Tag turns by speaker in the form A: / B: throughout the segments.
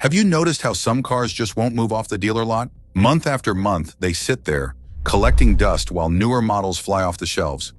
A: Have you noticed how some cars just won't move off the dealer lot? Month after month, they sit there, collecting dust while newer models fly off the shelves.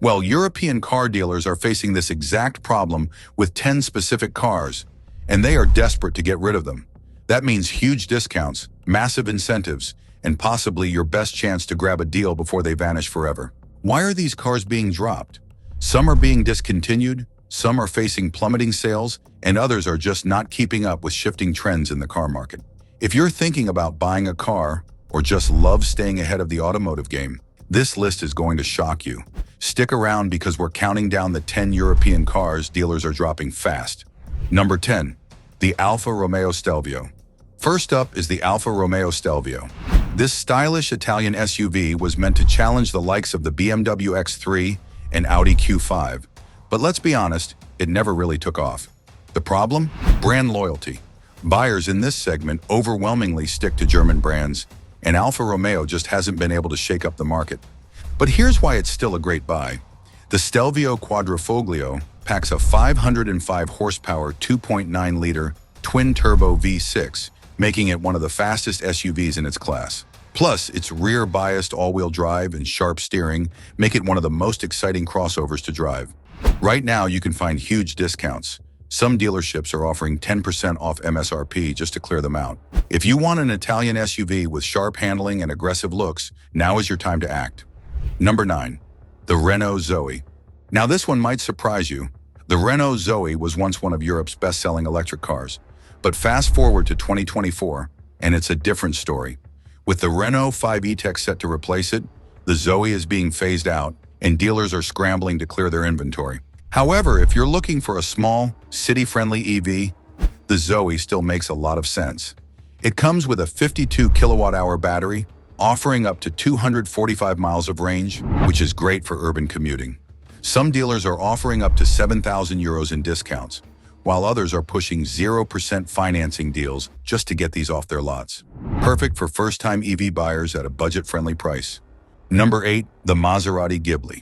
A: Well, European car dealers are facing this exact problem with 10 specific cars, and they are desperate to get rid of them. That means huge discounts, massive incentives, and possibly your best chance to grab a deal before they vanish forever. Why are these cars being dropped? Some are being discontinued, some are facing plummeting sales, and others are just not keeping up with shifting trends in the car market. If you're thinking about buying a car or just love staying ahead of the automotive game, this list is going to shock you. Stick around because we're counting down the 10 European cars dealers are dropping fast. Number 10. The Alfa Romeo Stelvio. First up is the Alfa Romeo Stelvio. This stylish Italian SUV was meant to challenge the likes of the BMW X3 and Audi Q5. But let's be honest, it never really took off. The problem? Brand loyalty. Buyers in this segment overwhelmingly stick to German brands, and Alfa Romeo just hasn't been able to shake up the market. But here's why it's still a great buy. The Stelvio Quadrifoglio packs a 505 horsepower 2.9-liter twin-turbo V6, making it one of the fastest SUVs in its class. Plus, its rear-biased all-wheel drive and sharp steering make it one of the most exciting crossovers to drive. Right now, you can find huge discounts. Some dealerships are offering 10% off MSRP just to clear them out. If you want an Italian SUV with sharp handling and aggressive looks, now is your time to act. Number 9. The Renault Zoe. Now this one might surprise you. The Renault Zoe was once one of Europe's best-selling electric cars. But fast forward to 2024, and it's a different story. With the Renault 5 E-Tech set to replace it, the Zoe is being phased out, and dealers are scrambling to clear their inventory. However, if you're looking for a small, city-friendly EV, the Zoe still makes a lot of sense. It comes with a 52 kilowatt-hour battery, offering up to 245 miles of range, which is great for urban commuting. Some dealers are offering up to 7,000 euros in discounts, while others are pushing 0% financing deals just to get these off their lots. Perfect for first-time EV buyers at a budget-friendly price. Number 8. The Maserati Ghibli.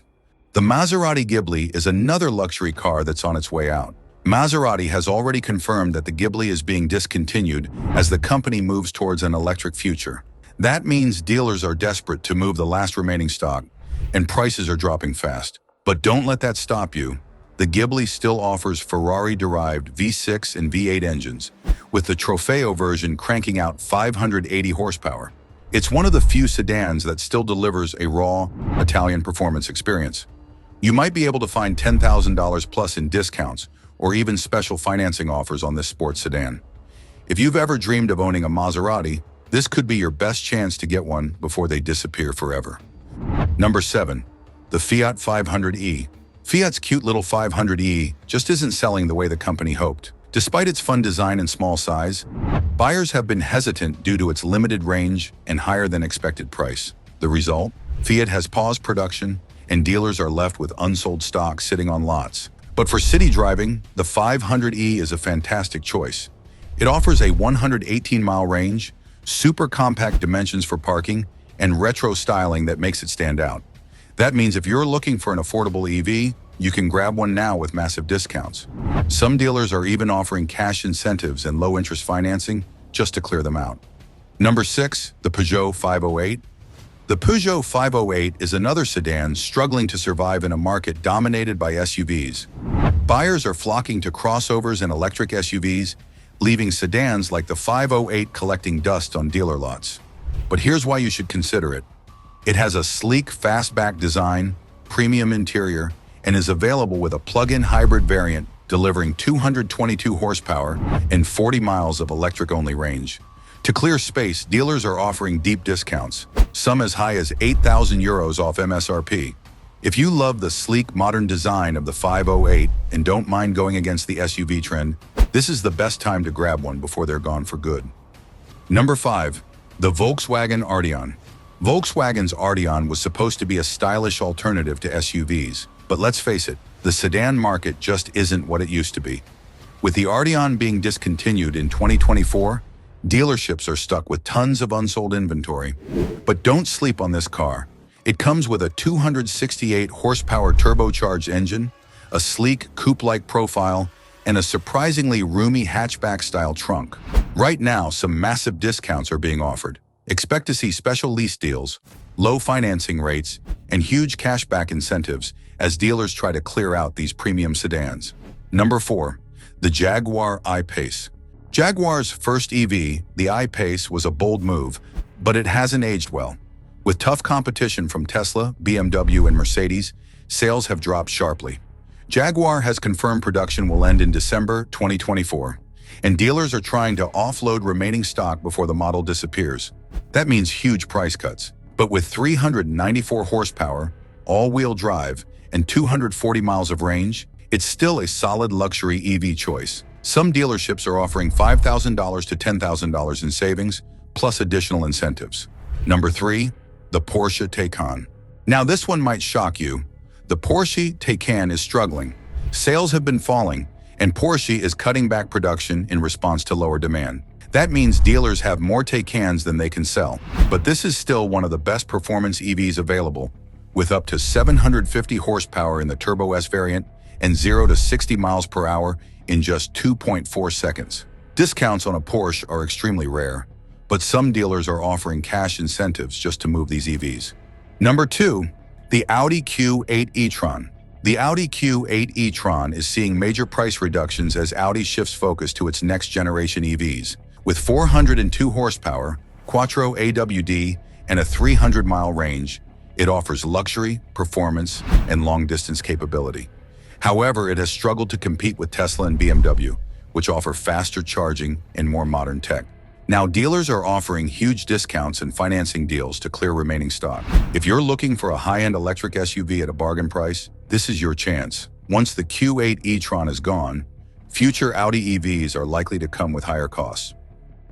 A: The Maserati Ghibli is another luxury car that's on its way out. Maserati has already confirmed that the Ghibli is being discontinued as the company moves towards an electric future. That means dealers are desperate to move the last remaining stock, and prices are dropping fast. But don't let that stop you. The Ghibli still offers Ferrari-derived V6 and V8 engines, with the Trofeo version cranking out 580 horsepower. It's one of the few sedans that still delivers a raw, Italian performance experience. You might be able to find $10,000 plus in discounts, or even special financing offers on this sports sedan. If you've ever dreamed of owning a Maserati, this could be your best chance to get one before they disappear forever. Number 7. The Fiat 500e. Fiat's cute little 500e just isn't selling the way the company hoped. Despite its fun design and small size, buyers have been hesitant due to its limited range and higher than expected price. The result? Fiat has paused production, and dealers are left with unsold stock sitting on lots. But for city driving, the 500e is a fantastic choice. It offers a 118-mile range, super compact dimensions for parking, and retro styling that makes it stand out. That means if you're looking for an affordable EV, you can grab one now with massive discounts. Some dealers are even offering cash incentives and low-interest financing just to clear them out. Number 6. The Peugeot 508. The Peugeot 508 is another sedan struggling to survive in a market dominated by SUVs. Buyers are flocking to crossovers and electric SUVs, leaving sedans like the 508 collecting dust on dealer lots. But here's why you should consider it. It has a sleek fastback design, premium interior, and is available with a plug-in hybrid variant delivering 222 horsepower and 40 miles of electric-only range. To clear space, dealers are offering deep discounts, some as high as 8,000 euros off MSRP. If you love the sleek, modern design of the 508 and don't mind going against the SUV trend, this is the best time to grab one before they're gone for good. Number 5. The Volkswagen Arteon. Volkswagen's Arteon was supposed to be a stylish alternative to SUVs, but let's face it, the sedan market just isn't what it used to be. With the Arteon being discontinued in 2024, dealerships are stuck with tons of unsold inventory. But don't sleep on this car. It comes with a 268 horsepower turbocharged engine, a sleek coupe-like profile, and a surprisingly roomy hatchback-style trunk. Right now, some massive discounts are being offered. Expect to see special lease deals, low financing rates, and huge cashback incentives as dealers try to clear out these premium sedans. Number 4. The Jaguar I-Pace. Jaguar's first EV, the I-Pace, was a bold move, but it hasn't aged well. With tough competition from Tesla, BMW, and Mercedes, sales have dropped sharply. Jaguar has confirmed production will end in December 2024, and dealers are trying to offload remaining stock before the model disappears. That means huge price cuts. But with 394 horsepower, all-wheel drive, and 240 miles of range, it's still a solid luxury EV choice. Some dealerships are offering $5,000 to $10,000 in savings, plus additional incentives. Number 3. The Porsche Taycan. Now this one might shock you. The Porsche Taycan is struggling. Sales have been falling, and Porsche is cutting back production in response to lower demand. That means dealers have more Taycans than they can sell. But this is still one of the best performance EVs available, with up to 750 horsepower in the Turbo S variant and 0 to 60 miles per hour in just 2.4 seconds. Discounts on a Porsche are extremely rare, but some dealers are offering cash incentives just to move these EVs. Number 2. The Audi Q8 e-tron. The Audi Q8 e-tron is seeing major price reductions as Audi shifts focus to its next-generation EVs. With 402 horsepower, Quattro AWD, and a 300-mile range, it offers luxury, performance, and long-distance capability. However, it has struggled to compete with Tesla and BMW, which offer faster charging and more modern tech. Now, dealers are offering huge discounts and financing deals to clear remaining stock. If you're looking for a high-end electric SUV at a bargain price, this is your chance. Once the Q8 e-tron is gone, future Audi EVs are likely to come with higher costs.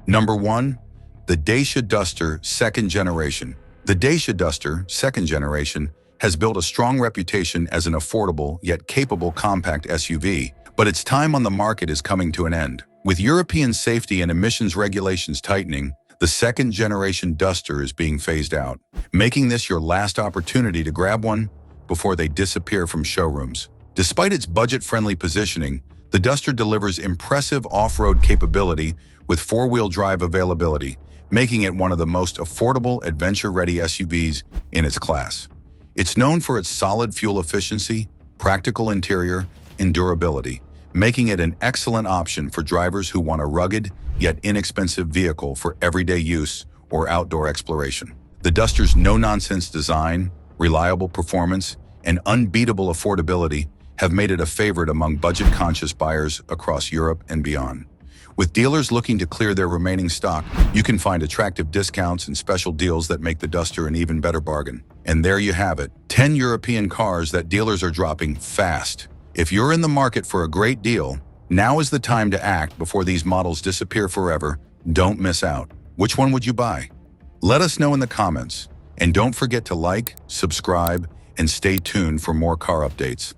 A: Number 1. The Dacia Duster Second Generation. The Dacia Duster Second Generation has built a strong reputation as an affordable yet capable compact SUV, but its time on the market is coming to an end. With European safety and emissions regulations tightening, the second-generation Duster is being phased out, making this your last opportunity to grab one before they disappear from showrooms. Despite its budget-friendly positioning, the Duster delivers impressive off-road capability with four-wheel drive availability, making it one of the most affordable adventure-ready SUVs in its class. It's known for its solid fuel efficiency, practical interior, and durability, making it an excellent option for drivers who want a rugged yet inexpensive vehicle for everyday use or outdoor exploration. The Duster's no-nonsense design, reliable performance, and unbeatable affordability have made it a favorite among budget-conscious buyers across Europe and beyond. With dealers looking to clear their remaining stock, you can find attractive discounts and special deals that make the Duster an even better bargain. And there you have it, 10 European cars that dealers are dropping fast. If you're in the market for a great deal, now is the time to act before these models disappear forever. Don't miss out. Which one would you buy? Let us know in the comments. And don't forget to like, subscribe, and stay tuned for more car updates.